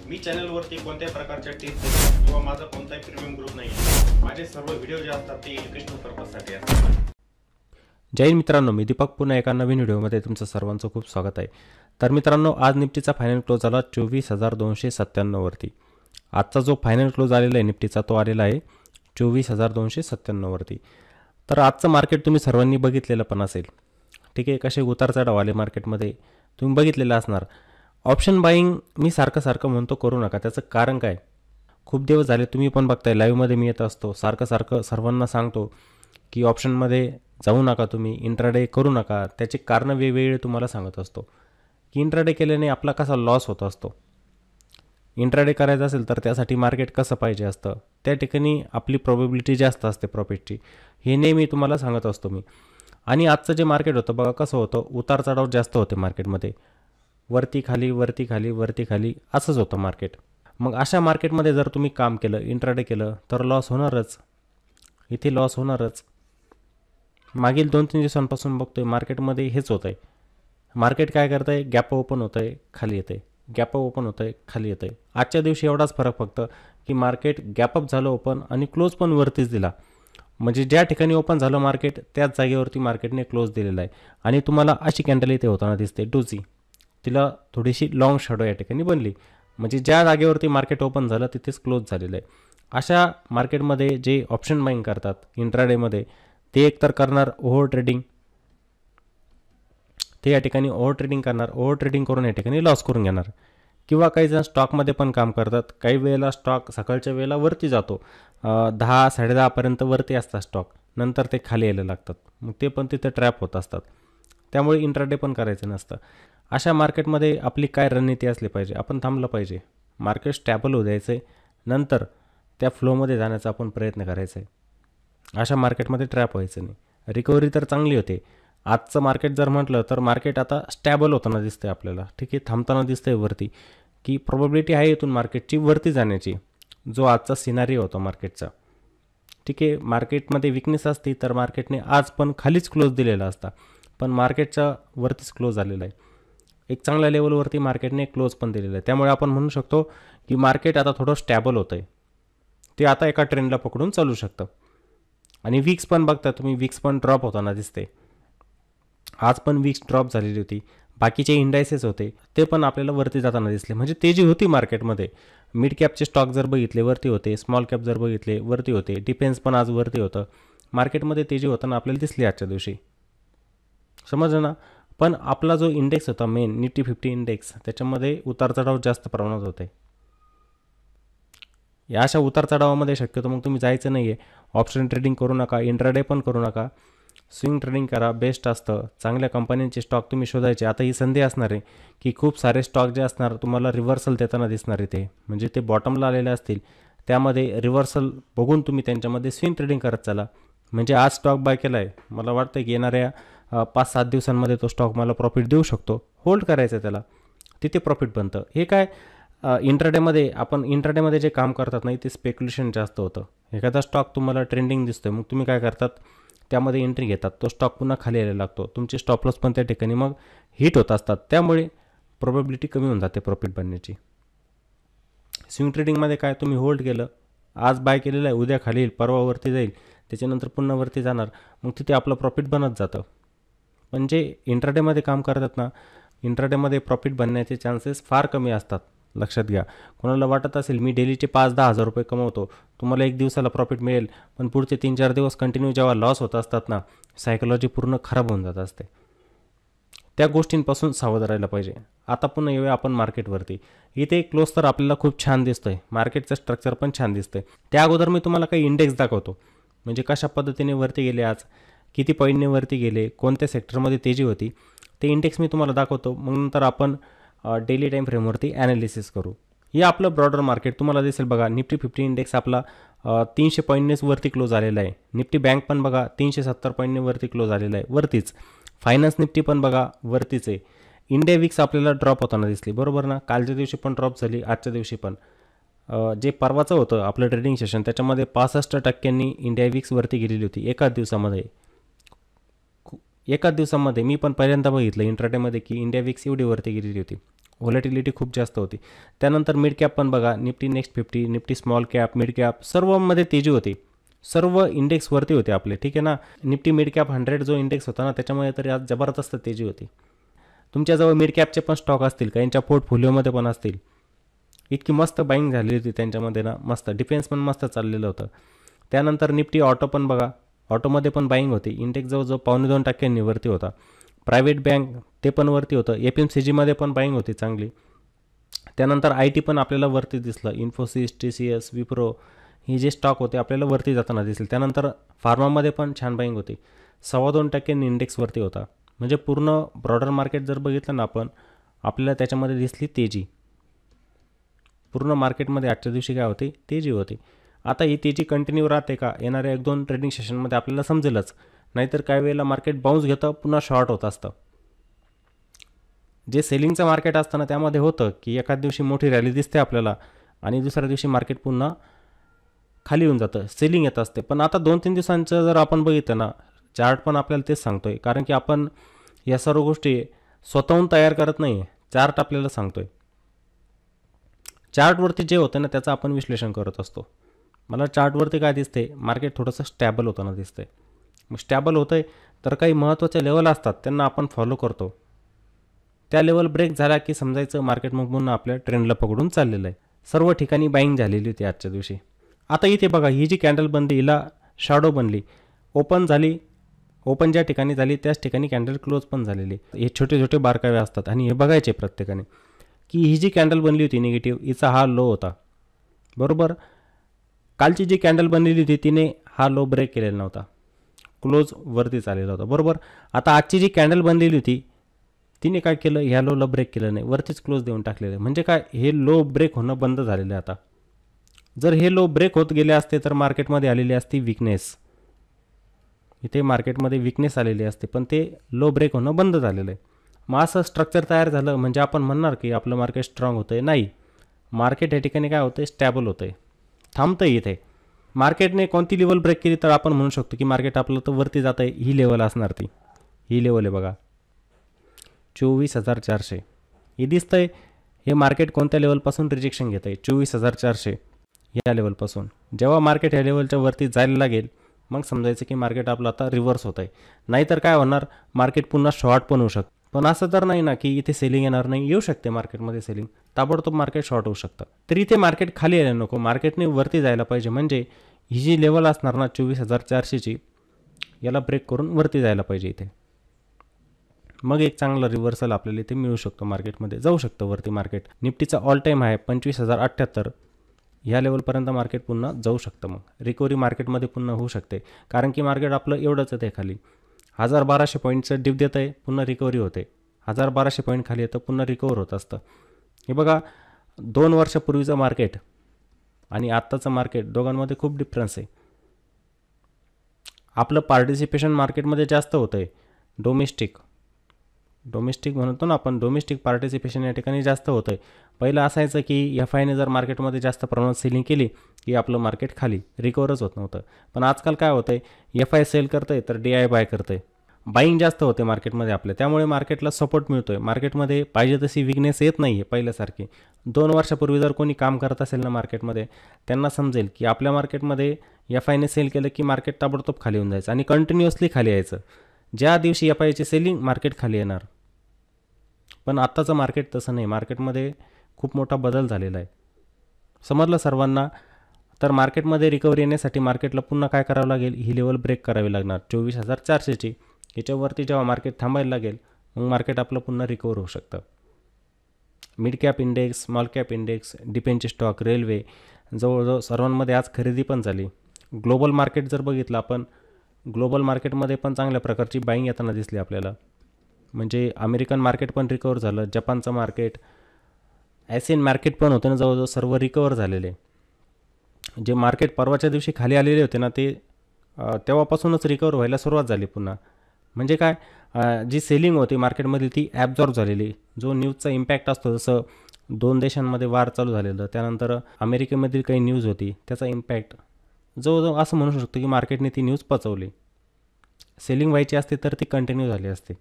मी चॅनलवरती कोणत्याही प्रकारच्या टिप्स किंवा माझा कोणताही प्रीमियम ग्रुप नाही। माझे सर्व व्हिडिओ जे असतात ते एज्युकेशनल पर्पजसाठी असतात। जय हिंद मित्रांनो, मी दीपक पुन्हा एका नवीन व्हिडिओमध्ये तुमचं सर्वांचं खूप स्वागत आहे। तर मित्रांनो, आज निफ्टीचा फायनल क्लोज झाला 24,297 वरती। आजचा जो फायनल क्लोज आलेला आहे निफ्टीचा तो आलेला आहे 24,297 वरती। तर आजचं मार्केट तुम्ही सर्वांनी बघितलेलं पण असेल, ठीक आहे। कसे उतार चढाव आले मार्केटमध्ये तुम्ही बघितलेलं असणार। ऑप्शन बाईंग मी सारखं म्हणतो करू नका, त्याचं कारण काय, खूप दिवस झाले तुम्ही पण बघताय, लाईव्हमध्ये मी येत असतो, सारखं सर्वांना सांगतो की ऑप्शनमध्ये जाऊ नका, तुम्ही इंट्राडे करू नका। त्याचे कारण वेगवेगळे तुम्हाला सांगत असतो की इंट्राडे केल्याने आपला कसा लॉस होत असतो। इंट्राडे करायचं असेल तर त्यासाठी मार्केट कसं पाहिजे असतं, त्या ठिकाणी आपली प्रोबॅबिलिटी जास्त असते प्रॉफिटची, हे नेहमी तुम्हाला सांगत असतो मी। आणि आजचं जे मार्केट होतं बघा कसं होतं, उतार चढाव जास्त होते मार्केटमध्ये, वरती खाली असंच होतं मार्केट। मग अशा मार्केटमध्ये जर तुम्ही काम केलं, इंट्राडे केलं, तर लॉस होणारच, इथे लॉस होणारच। मागील 2-3 दिवसांपासून बघतोय मार्केटमध्ये हेच होतं आहे। मार्केट काय करतं आहे, गॅप ओपन होतं आहे, खाली येतं आहे, गॅप ओपन होतं आहे, खाली येतं आहे। आजच्या दिवशी एवढाच फरक फक्त की मार्केट गॅपअप झालं ओपन आणि क्लोज पण वरतीच दिला, म्हणजे ज्या ठिकाणी ओपन झालं मार्केट त्याच जागेवरती मार्केटने क्लोज दिलेला आहे। आणि तुम्हाला अशी कॅन्डल इथे होताना दिसते डोजी, तिला थोडीशी लॉंग शॅडो या ठिकाणी बनली, म्हणजे ज्या जागेवरती मार्केट ओपन झालं तिथेच क्लोज झालेलं आहे। अशा मार्केटमध्ये जे ऑप्शन बाईंग करतात इंट्राडेमध्ये ते एकतर करणार ओव्हर ट्रेडिंग, ते या ठिकाणी ओव्हर ट्रेडिंग करणार, ओव्हर ट्रेडिंग करून या ठिकाणी लॉस करून घेणार। किंवा काही जण स्टॉकमध्ये पण काम करतात, काही वेळेला स्टॉक सकाळच्या वेळेला वरती जातो, 10-10:30 पर्यंत वरती असतात स्टॉक, नंतर ते खाली यायला लागतात, मग ते पण तिथे ट्रॅप होत असतात, त्यामुळे इंट्राडे पण करायचं नसतं। अशा मार्केटमध्ये आपली काय रणनीती असली पाहिजे, आपण थांबलं पाहिजे, मार्केट स्टॅबल होऊ द्यायचं आहे, नंतर त्या फ्लोमध्ये जाण्याचा आपण प्रयत्न करायचा आहे। अशा मार्केटमध्ये ट्रॅप व्हायचं नाही। रिकव्हरी तर चांगली होते, आजचं मार्केट जर म्हटलं तर मार्केट आता स्टॅबल होताना दिसतंय आपल्याला, ठीक आहे, थांबताना दिसतंय वरती, की प्रोबॅबिलिटी आहे इथून मार्केटची वरती जाण्याची, जो आजचा सिनारिओ होता मार्केटचा, ठीक आहे। मार्केटमध्ये विकनेस असती तर मार्केटने आज पण खालीच क्लोज दिलेला असता, पण मार्केटच्या वरतीच क्लोज झालेला आहे, एक चांगल्या लेवलवरती मार्केटने क्लोज पण दिलेलं आहे। त्यामुळे आपण म्हणू शकतो की मार्केट आता थोडं स्टॅबल होतं आहे, ते आता एका ट्रेंडला पकडून चालू शकतं। आणि विक्स पण बघता तुम्ही, विक्स पण ड्रॉप होताना दिसते, आज पण विक्स ड्रॉप झालेली होती, बाकीचे इंडायसेस होते ते पण आपल्याला वरती जाताना दिसले, म्हणजे तेजी होती मार्केटमध्ये। मिड कॅपचे स्टॉक जर बघितले वरती होते, स्मॉल कॅप जर बघितले वरती होते, डिफेन्स पण आज वरती होतं, मार्केटमध्ये तेजी होताना आपल्याला दिसली आजच्या दिवशी, समजलं ना। पण आपला जो इंडेक्स होता मेन निफ्टी 50 इंडेक्स, त्याच्यामध्ये उतार चढाव जास्त प्रमाणात होते। या अशा उतार चढावामध्ये शक्यतो मग तुम्ही जायचं नाही आहे, ऑप्शन ट्रेडिंग करू नका, इंट्राडे पण करू नका, स्विंग ट्रेडिंग करा, बेस्ट असतं। चांगल्या कंपन्यांचे स्टॉक तुम्ही शोधायचे। आता ही संधी असणार आहे की खूप सारे स्टॉक जे असणार तुम्हाला रिव्हर्सल देताना दिसणार आहे, ते म्हणजे ते बॉटमला आलेले असतील, त्यामध्ये रिव्हर्सल बघून तुम्ही त्यांच्यामध्ये स्विंग ट्रेडिंग करत चला। म्हणजे आज स्टॉक बाय केला आहे, मला वाटतं की येणाऱ्या 5-7 दिवसांमध्ये तो स्टॉक मला प्रॉफिट देऊ शकतो, होल्ड करायचं त्याला, तिथे प्रॉफिट बनतं। हे काय इंट्राडेमध्ये, आपण इंट्राडेमध्ये जे काम करतात नाही ते स्पेक्युलेशन जास्त होतं। एखादा स्टॉक तुम्हाला ट्रेंडिंग दिसतोय, मग तुम्ही काय करतात, त्यामध्ये एंट्री घेतात, तो स्टॉक पुन्हा खाली यायला लागतो, तुमचे स्टॉप लॉस पण त्या ठिकाणी मग हिट होत असतात, त्यामुळे प्रोबॅबिलिटी कमी होऊन जाते प्रॉफिट बनण्याची। स्विंग ट्रेडिंगमध्ये काय, तुम्ही होल्ड केलं, आज बाय केलेलं आहे, उद्या खाली येईल, परवा वरती जाईल, त्याच्यानंतर पुन्हा वरती जाणार, मग तिथे आपलं प्रॉफिट बनत जातं। पण जे इंट्राडेमध्ये काम करतात ना, इंट्राडेमध्ये प्रॉफिट बनण्याचे चान्सेस फार कमी असतात, लक्षात घ्या। कोणाला वाटत असेल मी डेलीचे 5-10 हजार रुपये कमवतो, तुम्हाला एक दिवसाला प्रॉफिट मिळेल, पण पुढचे 3-4 दिवस कंटिन्यू जेव्हा लॉस होत असतात ना, सायकोलॉजी पूर्ण खराब होऊन जात असते, त्या गोष्टींपासून सावध राहायला पाहिजे। आता पुन्हा येऊया आपण मार्केटवरती, इथे क्लोज तर आपल्याला खूप छान दिसतोय, मार्केटचं स्ट्रक्चर पण छान दिसतंय। त्या अगोदर मी तुम्हाला काही इंडेक्स दाखवतो, म्हणजे कशा पद्धतीने वरती गेले, आज किती पॉईंटने वरती गेले, कोणत्या सेक्टरमध्ये तेजी होती, ते इंडेक्स मी तुम्हाला दाखवतो, मग नंतर आपण डेली टाईम फ्रेमवरती ॲनालिसिस करू। हे आपलं ब्रॉडर मार्केट तुम्हाला दिसेल बघा, निफ्टी 50 इंडेक्स आपला 300 पॉईंटनेच वरती क्लोज आलेला आहे, निफ्टी बँक पण बघा 370 पॉईंटने वरती क्लोज आलेला आहे, वरतीच। फायनान्स निफ्टी पण बघा वरतीच आहे। इंडिया विक्स आपल्याला ड्रॉप होताना दिसली, बरोबर ना, कालच्या दिवशी पण ड्रॉप झाली, आजच्या दिवशी पण। जे परवाचं होतं आपलं ट्रेडिंग सेशन, त्याच्यामध्ये 65% इंडिया विक्स वरती गेलेली होती एकाच दिवसामध्ये। एकाच दिवसामध्ये मी पण पहिल्यांदा बघितलं इंट्राडेमध्ये की इंडिया विक्स एवढी वरती गेलेली होती, व्हॉलेटिलिटी खूप जास्त होती. त्यानंतर मिड कॅप पण बघा, Nifty next 50, Nifty small cap, mid cap सर्वमध्ये तेजी होती. सर्व इंडेक्सवरती होते आपले, ठीक आहे ना. निफ्टी मिड कॅप 100 जो इंडेक्स होता ना, त्याच्यामुळे तरी आज जबरदस्त तेजी होती. तुमच्याजवळ मिड कॅपचे पण स्टॉक असतील, काहींच्या पोर्टफोलिओमध्ये पण असतील. इतकी मस्त बाईंग झालेली होती त्यांच्यामध्ये ना, मस्त डिफेन्स पण मस्त चाललेलं होतं. त्यानंतर निफ्टी ऑटो पण बघा, ऑटोमध्ये पण बाईंग होती. इंडेक्स जवळजवळ 2.25% वरती होता. प्रायव्हेट बँक ते पण वरती होतं. FMCGमध्ये पण बाईंग होती चांगली. त्यानंतर IT पण आपल्याला वरती दिसलं. इन्फोसिस, TCS, विप्रो ही जे स्टॉक होते आपल्याला वरती जाताना दिसले. त्यानंतर फार्मामध्ये पण छान बाईंग होती. 2.25% इंडेक्सवरती होता. म्हणजे पूर्ण ब्रॉडर मार्केट जर बघितलं ना आपण, आपल्याला त्याच्यामध्ये दिसली तेजी. पूर्ण मार्केटमध्ये आजच्या दिवशी काय होती, तेजी होती. आता ही तेजी कंटिन्यू राहते का, येणाऱ्या 1-2 ट्रेडिंग सेशनमध्ये आपल्याला समजेलच. नाहीतर काही वेळेला मार्केट बाउन्स घेतं, पुन्हा शॉर्ट होत असतं. जे सेलिंगचं मार्केट असतं ना, त्यामध्ये होतं की एखाद दिवशी मोठी रॅली दिसते आपल्याला आणि दुसऱ्या दिवशी मार्केट पुन्हा खाली येऊन जातं, सेलिंग येत असते. पण आता 2-3 दिवसांचं जर आपण बघितलं ना, चार्ट पण आपल्याला तेच सांगतोय. कारण की आपण या सर्व गोष्टी स्वतःहून तयार करत नाही आहे, चार्ट आपल्याला सांगतोय. चार्टवरती जे होतं ना, त्याचं आपण विश्लेषण करत असतो. मला चार्टवरती काय दिसते, मार्केट थोडंसं स्टॅबल होताना दिसतंय. मग स्टॅबल होतंय तर काही महत्त्वाचे लेवल असतात, त्यांना आपण फॉलो करतो. त्या लेवल ब्रेक झाला की समजायचं मार्केट मग पुन्हा आपल्या ट्रेंडला पकडून चाललेलं आहे. सर्व ठिकाणी बाईंग झालेली होती आजच्या दिवशी. आता इथे बघा, ही जी कॅन्डल बनली हिला शॅडो बनली, ओपन झाली, ओपन ज्या ठिकाणी झाली त्याच ठिकाणी कॅन्डल क्लोज पण झालेली. हे छोटे छोटे बारकावे असतात आणि हे बघायचे प्रत्येकाने की ही जी कॅन्डल बनली होती निगेटिव्ह, हिचा हा लो होता बरोबर. कालची जी कॅन्डल बनलेली होती तिने हा लो ब्रेक केलेला नव्हता, क्लोज वरती चाललेला होता बरोबर. आता आजची जी कॅन्डल बनलेली होती तिने काय केलं, ह्या लोला ब्रेक केलं नाही, वरतीच क्लोज देऊन टाकलेलं. म्हणजे काय, हे लो ब्रेक होणं बंद झालेलं आहे आता. जर हे लो ब्रेक होत गेले असते तर मार्केटमध्ये आलेली असती विकनेस, इथे मार्केटमध्ये विकनेस आलेली असते, पण ते लो ब्रेक होणं बंद झालेलं आहे. मग असं स्ट्रक्चर तयार झालं म्हणजे आपण म्हणणार की आपलं मार्केट स्ट्रॉंग होतं आहे. नाही, मार्केट या ठिकाणी काय होतं आहे, स्टॅबल होतं आहे, थांबतं आहे. इथे मार्केटने कोणती लेवल ब्रेक केली तर आपण म्हणू शकतो की मार्केट आपलं तर वरती जातं आहे. ही लेवल असणार ती, ही लेवल आहे बघा 24,400. हे दिसतं आहे हे मार्केट कोणत्या लेवलपासून रिजेक्शन घेतं आहे, 24,400 या लेवलपासून. जेव्हा मार्केट ह्या लेवलच्या वरती जायला लागेल मग समजायचं की मार्केट आपलं आता रिव्हर्स होत आहे. नाहीतर काय होणार, मार्केट पुन्हा शॉर्ट पण होऊ शकतं. पण असं तर नाही ना की इथे सेलिंग येणार नाही, येऊ शकते मार्केटमध्ये सेलिंग, ताबडतोब मार्केट शॉर्ट होऊ शकतं. तर इथे मार्केट खाली यायला नको, मार्केटने वरती जायला पाहिजे. म्हणजे ही जी लेवल असणार ना 24,400ची, याला ब्रेक करून वरती जायला पाहिजे इथे. मग एक चांगला रिव्हर्सल आपल्याला इथे मिळू शकतो, मार्केटमध्ये जाऊ शकतं वरती मार्केट. निफ्टीचा ऑल टाईम आहे 25,078. ह्या लेवलपर्यंत मार्केट पुन्हा जाऊ शकतं. मग रिकव्हरी मार्केटमध्ये पुन्हा होऊ शकते, कारण की मार्केट आपलं एवढंच आहे खाली. 1,200 पॉईंटचं डिप देतं आहे, पुन्हा रिकव्हरी होते. 1,200 पॉईंट खाली येतं, पुन्हा रिकवर होत असतं. हे बघा, 2 वर्षापूर्वीचं मार्केट आणि आत्ताचं मार्केट दोघांमध्ये खूप डिफरन्स आहे. आपलं पार्टिसिपेशन मार्केटमध्ये जास्त होतं आहे. डोमेस्टिक म्हणतो ना आपण, डोमेस्टिक पार्टिसिपेशन या ठिकाणी जास्त होतं आहे. पहिलं असायचं की FIने जर मार्केटमध्ये जास्त प्रमाणात सेलिंग केली की आपलं मार्केट खाली रिकवरच होत नव्हतं. पण आजकाल काय होतं आहे, FI सेल करतं आहे तर DI बाय करतं आहे, बाईंग जास्त होते मार्केटमध्ये आपल्या, त्यामुळे मार्केटला सपोर्ट मिळतो आहे. मार्केटमध्ये पाहिजे तशी विकनेस येत नाही आहे पहिल्यासारखी. 2 वर्षापूर्वी जर कोणी काम करत असेल ना मार्केटमध्ये, त्यांना समजेल की आपल्या मार्केटमध्ये FIने सेल केलं की मार्केट ताबडतोब खाली येऊन जायचं आणि कंटिन्युअसली खाली यायचं. ज्या दिवशी FIची सेलिंग मार्केट खाली येणार. पण आत्ताचं मार्केट तसं नाही, मार्केटमध्ये खूप मोठा बदल झालेला आहे. समजलं सर्वांना. तर मार्केटमध्ये रिकव्हरी येण्यासाठी मार्केटला पुन्हा काय करावं लागेल, ही लेवल ब्रेक करावी लागणार 24,400ची. याच्यावरती जेव्हा मार्केट थांबायला लागेल मग मार्केट आपलं पुन्हा रिकवर होऊ शकतं. Mid cap index, small cap index, डिफेन्सचे स्टॉक, रेल्वे जवळजवळ सर्वांमध्ये आज खरेदी पण झाली. ग्लोबल मार्केट जर बघितलं आपण, ग्लोबल मार्केटमध्ये पण चांगल्या प्रकारची बाईंग येताना दिसली आपल्याला. म्हणजे अमेरिकन मार्केट पण रिकवर झालं, जपानचं मार्केट, एशियन मार्केट पण होतं ना, जवळजवळ सर्व रिकवर झालेले. जे मार्केट परवाच्या दिवशी खाली आलेले होते ना, ते तेव्हापासूनच रिकवर व्हायला सुरुवात झाली पुन्हा. म्हणजे काय, जी सेलिंग होती मार्केटमधली ती ॲब्झॉर्ब झालेली. जो न्यूजचा इम्पॅक्ट असतो, जसं 2 देशांमध्ये वार चालू झालेलं, त्यानंतर अमेरिकेमधील काही न्यूज होती, त्याचा इम्पॅक्ट जवळजवळ असं म्हणू शकतो की मार्केटने ती न्यूज पचवली. सेलिंग व्हायची असते तर ती कंटिन्यू झाली असते.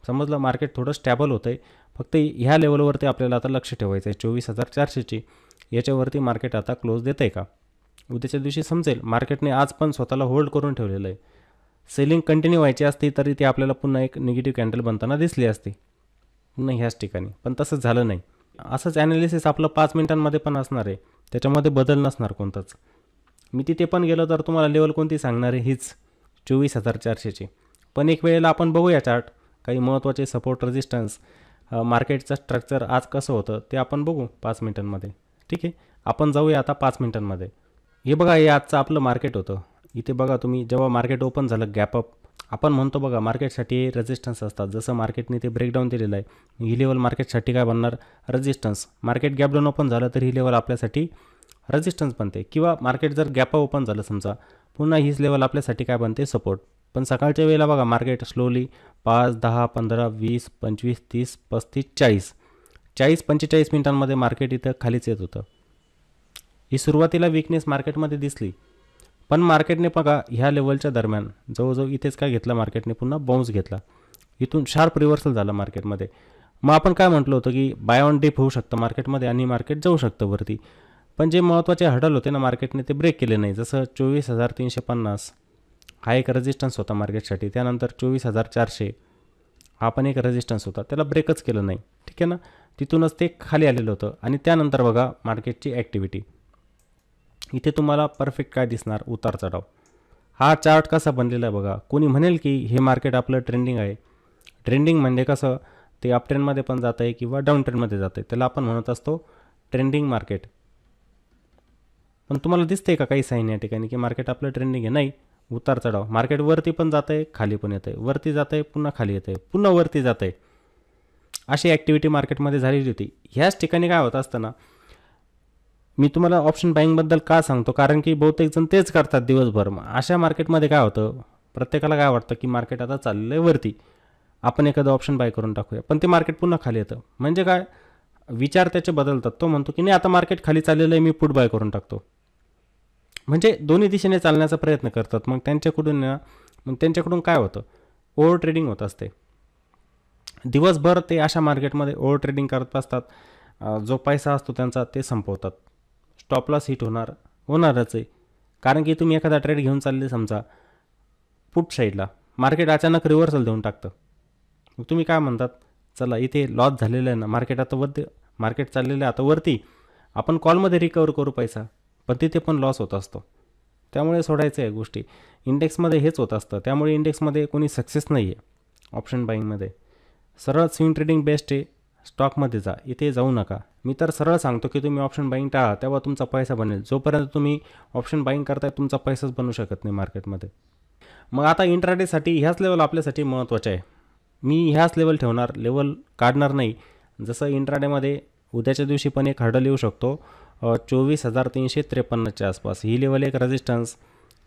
समजलं. मार्केट थोडं स्टॅबल होतं आहे. फक्त ह्या लेवलवरती आपल्याला आता लक्ष ठेवायचं आहे 24,400ची. याच्यावरती मार्केट आता क्लोज देतं आहे का, उद्याच्या दिवशी समजेल. मार्केटने आज पण स्वतःला होल्ड करून ठेवलेलं आहे. सेलिंग कंटिन्यू व्हायची असती तरी ती आपल्याला पुन्हा एक निगेटिव्ह कॅन्डल बनताना दिसली असती पुन्हा ह्याच ठिकाणी, पण तसंच झालं नाही. असंच ॲनालिसिस आपलं 5 मिनिटांमध्ये पण असणार आहे, त्याच्यामध्ये बदल नसणार कोणताच. मी तिथे पण गेलो तर तुम्हाला लेवल कोणती सांगणार आहे, हीच 24,400ची. पण एक वेळेला आपण बघूया चार्ट, काही महत्त्वाचे सपोर्ट रेजिस्टन्स, मार्केटचं स्ट्रक्चर आज कसं होतं ते आपण बघू 5 मिनिटांमध्ये. ठीक आहे, आपण जाऊया आता 5 मिनिटांमध्ये. हे बघा, हे आजचं आपलं मार्केट होतं. इथे बघा तुम्ही, जेव्हा मार्केट ओपन झालं गॅपअप, आपण म्हणतो बघा मार्केटसाठी रेजिस्टन्स असतात. जसं मार्केटने ते ब्रेकडाऊन दिलेलं आहे, ही लेवल मार्केटसाठी काय बनणार, रेजिस्टन्स. मार्केट गॅपडाऊन ओपन झालं तर ही लेवल आपल्यासाठी रेजिस्टन्स बनते. किंवा मार्केट जर गॅप ओपन झालं समजा, पुन्हा हीच लेवल आपल्यासाठी काय बनते, सपोर्ट. पण सकाळच्या वेळेला बघा मार्केट स्लोली 5, 10, 15, 20, 25, 30, 35, 40-45 मिनिटांमध्ये मार्केट इथं खालीच येत होतं. ही सुरुवातीला विकनेस मार्केटमध्ये दिसली, पण मार्केटने बघा ह्या लेवलच्या दरम्यान जवळजवळ इथेच काय घेतलं, मार्केटने पुन्हा बाउन्स घेतला. इथून शार्प रिव्हर्सल झालं मार्केटमध्ये. मग आपण काय म्हटलं होतं की बाय ऑन डिप होऊ शकतं मार्केटमध्ये आणि मार्केट जाऊ शकतं वरती. पण जे महत्त्वाचे हडल होते ना मार्केटने ते ब्रेक केले नाही. जसं 24,350 हा एक रेजिस्टन्स होता मार्केटसाठी. त्यानंतर 24,400 हा पण एक रेजिस्टन्स होता, त्याला ब्रेकच केलं नाही. ठीक आहे ना, तिथूनच ते खाली आलेलं होतं. आणि त्यानंतर बघा मार्केटची ॲक्टिव्हिटी. इथे तुम्हाला परफेक्ट काय दिसणार, उतार चढाव. हा चार्ट कसा बनलेला आहे बघा. कोणी म्हणेल की हे मार्केट आपलं ट्रेंडिंग आहे. ट्रेंडिंग म्हणजे कसं, ते अप ट्रेंडमध्ये पण जात आहे किंवा डाऊन ट्रेंडमध्ये जात आहे, त्याला आपण म्हणत असतो ट्रेंडिंग मार्केट. पण तुम्हाला दिसते का काही साईन या ठिकाणी की मार्केट आपलं ट्रेंडिंग आहे? नाही, उतार चढाव. मार्केट वरती पण जात आहे, खाली पण येत आहे, वरती जात आहे, पुन्हा खाली येत आहे, पुन्हा वरती जात आहे. अशी ॲक्टिव्हिटी मार्केटमध्ये झालेली होती. ह्याच ठिकाणी काय होत असतं ना, मी तुम्हाला ऑप्शन बाईंगबद्दल का सांगतो, कारण की बहुतेक जण तेच करतात दिवसभर. अशा मार्केटमध्ये काय होतं, प्रत्येकाला काय वाटतं की मार्केट आता चाललं आहे वरती, आपण एखादं ऑप्शन बाय करून टाकूया, पण ते मार्केट पुन्हा खाली येतं. म्हणजे काय, विचार त्याचे बदलतात. तो म्हणतो की नाही आता मार्केट खाली चाललेलं आहे, मी पुट बाय करून टाकतो. म्हणजे दोन्ही दिशेने चालण्याचा प्रयत्न करतात. मग त्यांच्याकडून काय होतं, ओव्हर ट्रेडिंग होत असते. दिवसभर ते अशा मार्केटमध्ये ओव्हर ट्रेडिंग करत असतात. जो पैसा असतो त्यांचा ते संपवतात. स्टॉप लॉस हिट होणारच आहे. कारण की तुम्ही एखादा ट्रेड घेऊन चालले समजा पुट साईडला, मार्केट अचानक रिव्हर्सल देऊन टाकतं. मग तुम्ही काय म्हणतात, चला इथे लॉस झालेलं आहे ना, मार्केट चाललेलं आहे आता वरती, आपण कॉलमध्ये रिकवर करू पैसा, पण तिथे पण लॉस होत असतो. त्यामुळे सोडायचं आहे गोष्टी. इंडेक्समध्ये हेच होत असतं. त्यामुळे इंडेक्समध्ये कोणी सक्सेस नाही आहे ऑप्शन बाईंगमध्ये. सरळ स्विंग ट्रेडिंग बेस्ट आहे. स्टॉकमध्ये जा, इथे जाऊ नका. मी तर सरळ सांगतो की तुम्ही ऑप्शन बाईंग टाळा, तेव्हा तुमचा पैसा बनेल. जोपर्यंत तुम्ही ऑप्शन बाईंग करताय तुमचा पैसाच बनू शकत नाही मार्केटमध्ये. मग आता इंट्राडेसाठी ह्याच लेवल आपल्यासाठी महत्त्वाचे आहे. मी ह्याच लेवल ठेवणार, लेवल काढणार नाही. जसं इंट्राडेमध्ये उद्याच्या दिवशी पण एक हर्डल येऊ शकतो 24,353च्या आसपास, ही लेवल एक रेजिस्टन्स.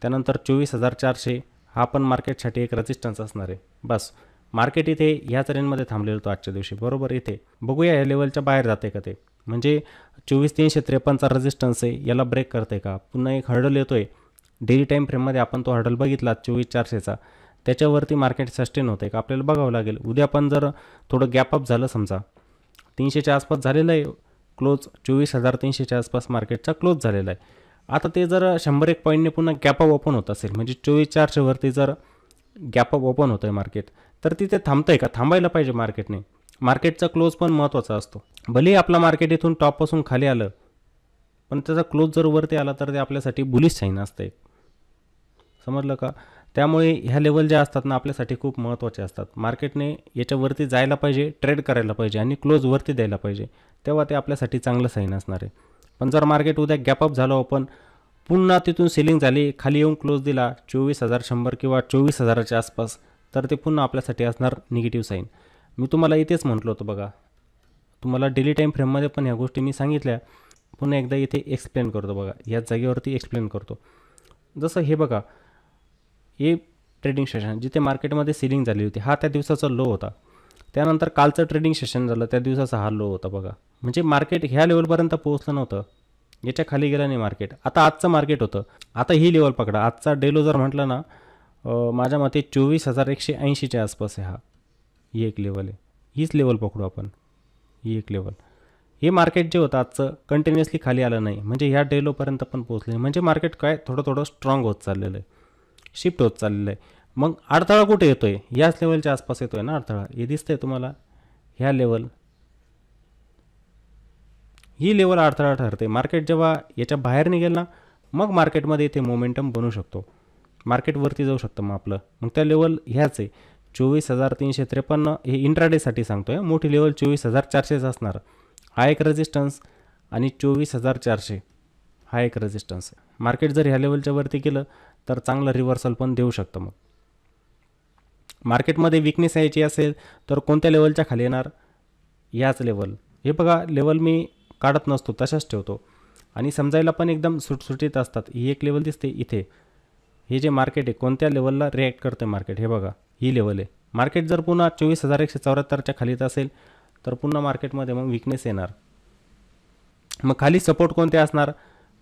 त्यानंतर 24,400 हा पण मार्केटसाठी एक रेजिस्टन्स असणार आहे. बस, मार्केट इथे ह्याच रेंजमध्ये थांबलेलं होतं आजच्या दिवशी, बरोबर. इथे बघूया या लेवलच्या बाहेर जाते का ते, म्हणजे 24,353चा रेजिस्टन्स आहे, याला ब्रेक करते का. पुन्हा एक हर्डल येतो आहे डेली टाईम फ्रेममध्ये, आपण तो हर्डल बघितला 24,400चा, त्याच्यावरती मार्केट सस्टेन होते का आपल्याला बघावं लागेल. उद्या पण जर थोडं गॅपअप झालं समजा, 300च्या आसपास झालेलं आहे क्लोज, 24,300च्या आसपास मार्केटचा क्लोज झालेला आहे. आता ते जर 100-1 पॉईंटने पुन्हा गॅपअप ओपन होत असेल, म्हणजे 24,400वरती जर गॅपअप ओपन होतं आहे मार्केट, तर तिथे थांबतं आहे का, थांबायला पाहिजे मार्केटने. मार्केटचा क्लोज पण महत्त्वाचा असतो. भलेही आपला मार्केट इथून टॉपपासून खाली आलं, पण त्याचा क्लोज जर वरती आला तर ते आपल्यासाठी बुलिश साईन असते. समजलं का. त्यामुळे ह्या लेवल ज्या असतात ना आपल्यासाठी खूप महत्त्वाचे असतात. मार्केटने याच्यावरती जायला पाहिजे, ट्रेड करायला पाहिजे आणि क्लोज वरती द्यायला पाहिजे, तेव्हा ते आपल्यासाठी चांगलं साईन असणार आहे. पण जर मार्केट उद्या गॅपअप झालं ओपन, पुन्हा तिथून सेलिंग झाली, खाली येऊन क्लोज दिला 24,100 किंवा 24,000च्या आसपास, तर ते पुन्हा आपल्यासाठी असणार निगेटिव्ह साईन. मी तुम्हाला इथेच म्हटलं होतं बघा, तुम्हाला डेली टाईम फ्रेममध्ये पण ह्या गोष्टी मी सांगितल्या. पुन्हा एकदा इथे एक्सप्लेन करतो बघा, याच जागेवरती एक्सप्लेन करतो. जसं हे बघा, हे ट्रेडिंग सेशन जिथे मार्केटमध्ये सेलिंग झाली होती, हा त्या दिवसाचा लो होता. त्यानंतर कालचं ट्रेडिंग सेशन झालं, त्या दिवसाचा हा लो होता बघा. म्हणजे मार्केट ह्या लेवलपर्यंत पोहोचलं नव्हतं, याच्या खाली गेलं नाही मार्केट. आता आजचं मार्केट होतं, आता ही लेवल पकडा. आजचा डेलो जर म्हटलं ना, माझ्या मते 24,180च्या आसपास आहे. ही एक लेवल आहे, हीच लेवल पकडू आपण, ही एक लेवल. हे मार्केट जे होतं आजचं कंटिन्युअसली खाली आलं नाही, म्हणजे ह्या डे लोपर्यंत पण पोहोचले, म्हणजे मार्केट काय थोडं थोडं स्ट्रॉंग होत चाललेलं आहे, शिफ्ट होत चाललेलं आहे. मग अडथळा कुठे येतो आहे? याच लेवलच्या आसपास येतो आहे ना अडथळा. हे दिसतं आहे तुम्हाला, ह्या लेवल, ही लेवल अडथळा ठरते. मार्केट जेव्हा याच्या बाहेर निघेल ना, मग मार्केटमध्ये इथे मोमेंटम बनू शकतो, मार्केटवरती जाऊ शकतं मग आपलं. मग त्या लेवल ह्याच आहे 24,353. हे इंट्राडेसाठी सांगतो आहे. मोठी लेवल 24,400 असणार, हा एक रेजिस्टन्स, आणि 24,400 हा एक रेजिस्टन्स. मार्केट जर ह्या लेवलच्या वरती केलं तर चांगलं रिव्हर्सल पण देऊ शकतं. मग मार्केटमध्ये विकनेस यायची असेल तर कोणत्या लेवलच्या खाली येणार? याच लेवल. हे बघा, लेवल मी काढत नसतो, तशाच ठेवतो, आणि समजायला पण एकदम सुटसुटीत असतात. ही एक लेवल दिसते इथे, हे जे मार्केट आहे कोणत्या लेवलला रिॲक्ट करतं मार्केट, हे बघा ही लेवल आहे. मार्केट जर पुन्हा 24,174च्या खालीत असेल तर पुन्हा मार्केटमध्ये मग विकनेस येणार. मग खाली सपोर्ट कोणते असणार?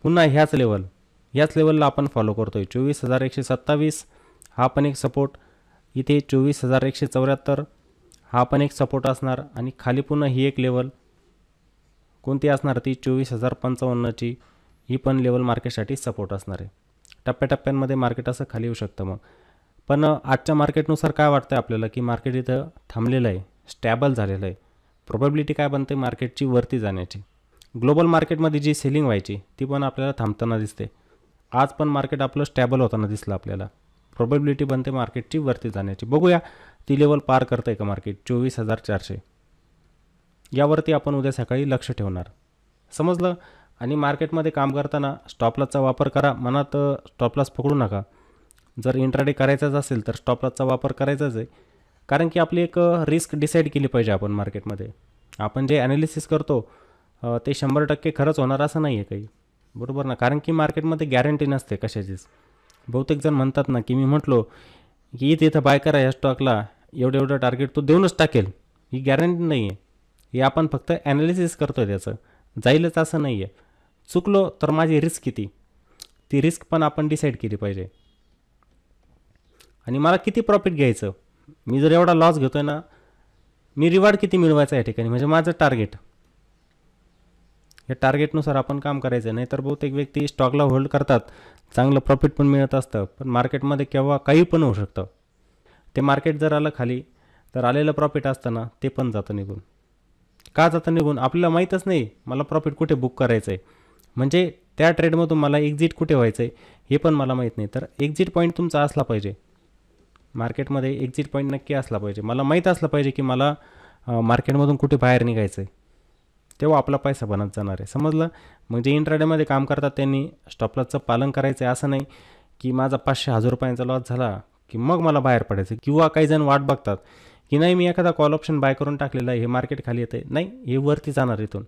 पुन्हा ह्याच लेवल, ह्याच लेवलला आपण फॉलो करतो आहे. 24,127 हा पण एक सपोर्ट, इथे 24,174 हा पण एक सपोर्ट असणार, आणि खाली पुन्हा ही एक लेवल कोणती असणार? ती 24,055ची, ही पण लेवल मार्केटसाठी सपोर्ट असणार आहे. टप्प्याटप्प्यांमध्ये मार्केट असं खाली येऊ शकतं. मग पण आजच्या मार्केटनुसार काय वाटतं आपल्याला की मार्केट इथं थांबलेलं आहे, स्टॅबल झालेलं आहे. प्रोबॅबिलिटी काय बनते मार्केटची वरती जाण्याची. ग्लोबल मार्केटमध्ये जी सेलिंग व्हायची ती पण आपल्याला थांबताना दिसते. आज पण मार्केट आपलं स्टॅबल होताना दिसलं आपल्याला. प्रोबॅबिलिटी बनते मार्केटची वरती जाण्याची. बघूया ती लेवल पार करतं आहे का मार्केट 24,400. यावरती आपण उद्या सकाळी लक्ष ठेवणार, समजलं. आणि मार्केटमध्ये काम करताना स्टॉपलॉसचा वापर करा. मनात स्टॉपलॉस पकडू नका. जर इंट्राडे करायचाच असेल तर स्टॉपलॉसचा वापर करायचाच आहे, कारण की आपली एक रिस्क डिसाईड केली पाहिजे आपण मार्केटमध्ये. आपण जे ॲनालिसिस करतो ते 100% खरंच होणार असं नाही आहे काही, बरोबर ना. कारण की मार्केटमध्ये गॅरंटी नसते कशाचीच. बहुतेक जण म्हणतात ना की मी म्हटलो की इथं बाय करा या स्टॉकला, एवढं एवढं टार्गेट तो देऊनच टाकेल, ही गॅरंटी नाही आहे. हे आपण फक्त ॲनालिसिस करतो आहे त्याचं, जाईलच असं नाही आहे. चुकलो तर माझी रिस्क किती, ती रिस्क पण आपण डिसाईड केली पाहिजे. आणि मला किती प्रॉफिट घ्यायचं, मी जर एवढा लॉस घेतो आहे ना, मी रिवॉर्ड किती मिळवायचा या ठिकाणी, म्हणजे माझं टार्गेट. या टार्गेटनुसार आपण काम करायचं. नाही तर बहुतेक व्यक्ती स्टॉकला होल्ड करतात, चांगलं प्रॉफिट पण मिळत असतं, पण मार्केटमध्ये केव्हा काही पण होऊ शकतं. ते मार्केट जर आलं खाली तर आलेलं प्रॉफिट असतं ना ते पण जातं निघून. का जातं निघून? आपल्याला माहीतच नाही मला प्रॉफिट कुठे बुक करायचं आहे, म्हणजे त्या ट्रेडमधून मला एक्झिट कुठे व्हायचं आहे हे पण मला माहीत नाही. तर एक्झिट पॉईंट तुमचा असला पाहिजे मार्केटमध्ये, एक्झिट पॉईंट नक्की असला पाहिजे. मला माहीत असलं पाहिजे की मला मार्केटमधून कुठे बाहेर निघायचं आहे, तेव्हा आपला पैसा बनत जाणार आहे, समजलं. मग जे इंट्राडेमध्ये काम करतात त्यांनी स्टॉपलॉसचं पालन करायचं आहे. असं नाही की माझा 500,000 रुपयांचा लॉस झाला की मग मला बाहेर पडायचं. किंवा काही जण वाट बघतात की नाही मी एखादा कॉल ऑप्शन बाय करून टाकलेला आहे, हे मार्केट खाली येतं आहे, नाही हे वरती जाणार, इथून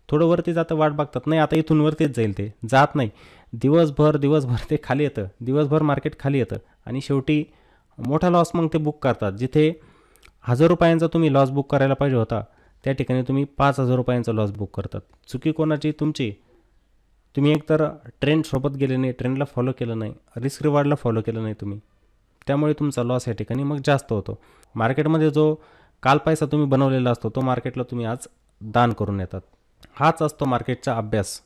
थोडं वरती जातं, वाट बघतात, नाही आता इथून वरतीच जाईल, ते जात नाही. दिवसभर ते खाली येतं, दिवसभर मार्केट खाली येतं, आणि शेवटी मोठा लॉस मग ते बुक करतात. जिथे 1,000 रुपयांचा तुम्ही लॉस बुक करायला पाहिजे होता त्या ठिकाणी तुम्ही 5,000 रुपयांचा लॉस बुक करतात. चुकी कोणाची? तुमची. तुम्ही एकतर ट्रेंडसोबत गेले नाही, ट्रेंडला फॉलो केलं नाही, रिस्क रिवॉर्डला फॉलो केलं नाही तुम्ही, त्यामुळे तुमचा लॉस या ठिकाणी मग जास्त होतो. मार्केटमध्ये जो काल पैसा तुम्ही बनवलेला असतो तो मार्केटला तुम्ही आज दान करून येतात. हाच असतो मार्केटचा अभ्यास.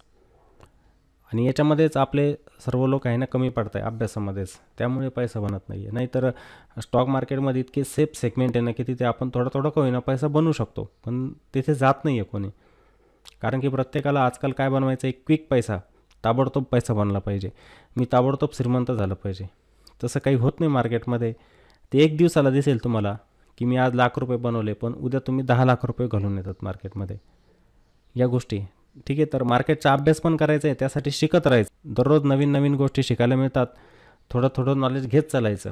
आणि याच्यामध्येच आपले सर्व लोक आहे ना कमी पडत आहे अभ्यासामध्येच, त्यामुळे पैसा बनत नाही आहे. नाहीतर स्टॉक मार्केटमध्ये इतके सेफ सेगमेंट आहे ना की तिथे आपण थोडा का होईना पैसा बनवू शकतो, पण तिथे जात नाही आहे कोणी. कारण की प्रत्येकाला आजकाल काय बनवायचं आहे? क्विक पैसा, ताबडतोब पैसा बनला पाहिजे, मी ताबडतोब श्रीमंत झालं पाहिजे. तसं काही होत नाही मार्केटमध्ये. ते एक दिवसाला दिसेल तुम्हाला की मी आज लाख रुपये बनवले, पण उद्या तुम्ही 10 लाख रुपये घालून येतात मार्केटमध्ये. या गोष्टी ठीक आहे. तर मार्केटचा अभ्यास पण करायचा आहे, त्यासाठी शिकत राहायचं. दररोज नवीन नवीन गोष्टी शिकायला मिळतात, थोडं नॉलेज घेत चालायचं.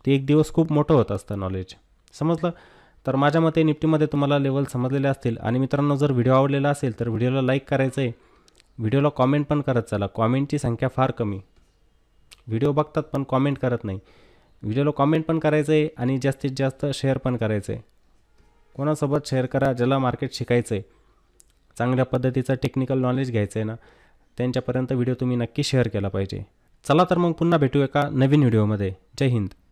ते एक दिवस खूप मोठं होत असतं नॉलेज, समजलं. तर माझ्या मते निफ्टीमध्ये तुम्हाला लेवल समजलेले असतील. आणि मित्रांनो, जर व्हिडिओ आवडलेला असेल तर व्हिडिओला लाईक करायचं आहे, व्हिडिओला कॉमेंट पण करत चला. कॉमेंटची संख्या फार कमी, व्हिडिओ बघतात पण कॉमेंट करत नाही. व्हिडिओला कॉमेंट पण करायचं आहे आणि जास्तीत जास्त शेअर पण करायचं आहे. कोणासोबत शेअर करा ज्याला मार्केट शिकायचं आहे, चांगल्या पद्धतीचं टेक्निकल नॉलेज घ्यायचं आहे ना, त्यांच्यापर्यंत व्हिडिओ तुम्ही नक्की शेअर केला पाहिजे. चला तर मग पुन्हा भेटू एका नवीन व्हिडिओमध्ये. जय हिंद.